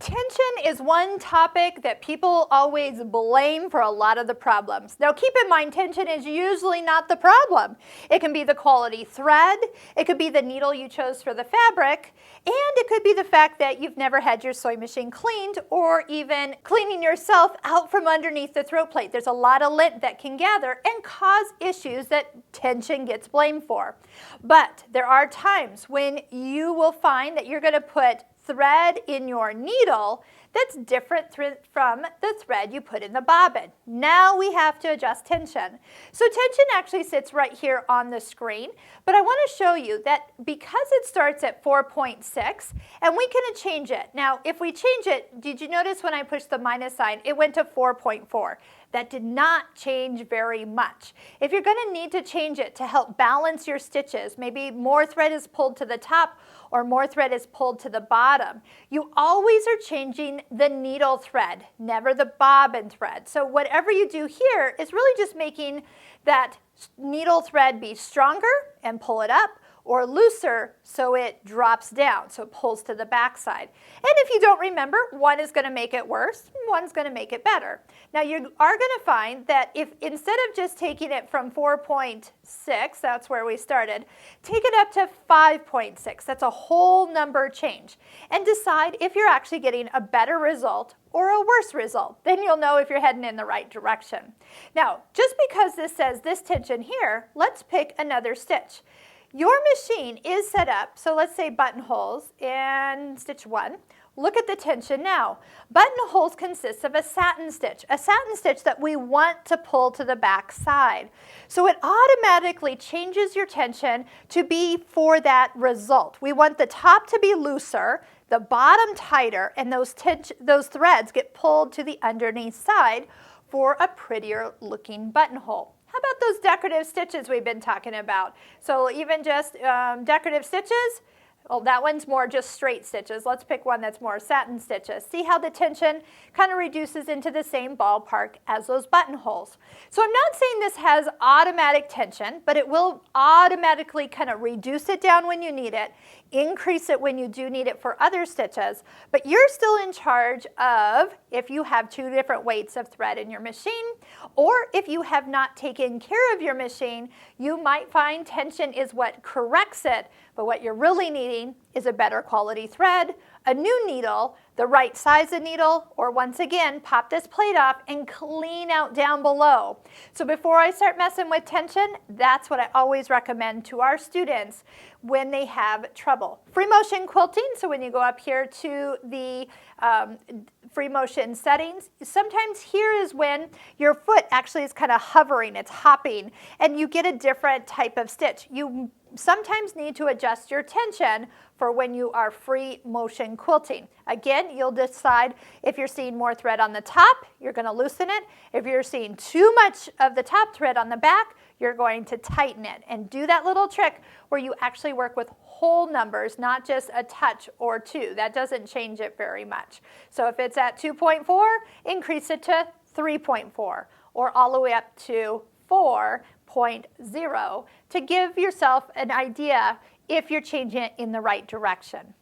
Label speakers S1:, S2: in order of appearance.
S1: Tension is one topic that people always blame for a lot of the problems. Now keep in mind, tension is usually not the problem. It can be the quality thread, it could be the needle you chose for the fabric, and it could be the fact that you've never had your sewing machine cleaned or even cleaning yourself out from underneath the throat plate. There's a lot of lint that can gather and cause issues that tension gets blamed for. But there are times when you will find that you're going to put thread in your needle that's different from the thread you put in the bobbin. Now we have to adjust tension. So tension actually sits right here on the screen, but I want to show you that because it starts at 4.6 and we can change it. Now if we change it, did you notice when I pushed the minus sign, it went to 4.4. That did not change very much. If you're going to need to change it to help balance your stitches, maybe more thread is pulled to the top or more thread is pulled to the bottom, you always are changing the needle thread, never the bobbin thread. So whatever you do here is really just making that needle thread be stronger and pull it up, or looser so it drops down, so it pulls to the back side. And if you don't remember, one is going to make it worse, one's going to make it better. Now you are going to find that if instead of just taking it from 4.6, that's where we started, take it up to 5.6. That's a whole number change. And decide if you're actually getting a better result or a worse result. Then you'll know if you're heading in the right direction. Now, just because this says this tension here, let's pick another stitch. Your machine is set up, so let's say buttonholes in stitch 1. Look at the tension now. Buttonholes consists of a satin stitch that we want to pull to the back side. So it automatically changes your tension to be for that result. We want the top to be looser, the bottom tighter, and those threads get pulled to the underneath side for a prettier looking buttonhole. How about those decorative stitches we've been talking about? So even just decorative stitches, well, that one's more just straight stitches. Let's pick one that's more satin stitches. See how the tension kind of reduces into the same ballpark as those buttonholes. So I'm not saying this has automatic tension, but it will automatically kind of reduce it down when you need it, increase it when you do need it for other stitches, but you're still in charge of if you have two different weights of thread in your machine, or if you have not taken care of your machine, you might find tension is what corrects it, but what you're really needing is a better quality thread, a new needle, the right size of needle, or once again, pop this plate off and clean out down below. So before I start messing with tension, that's what I always recommend to our students when they have trouble. Free motion quilting, so when you go up here to the free motion settings, sometimes here is when your foot actually is kind of hovering, it's hopping, and you get a different type of stitch. You sometimes need to adjust your tension for when you are free motion quilting. Again, you'll decide if you're seeing more thread on the top, you're going to loosen it. If you're seeing too much of the top thread on the back, you're going to tighten it. And do that little trick where you actually work with whole numbers, not just a touch or two. That doesn't change it very much. So if it's at 2.4, increase it to 3.4 or all the way up to 4.0 to give yourself an idea if you're changing it in the right direction.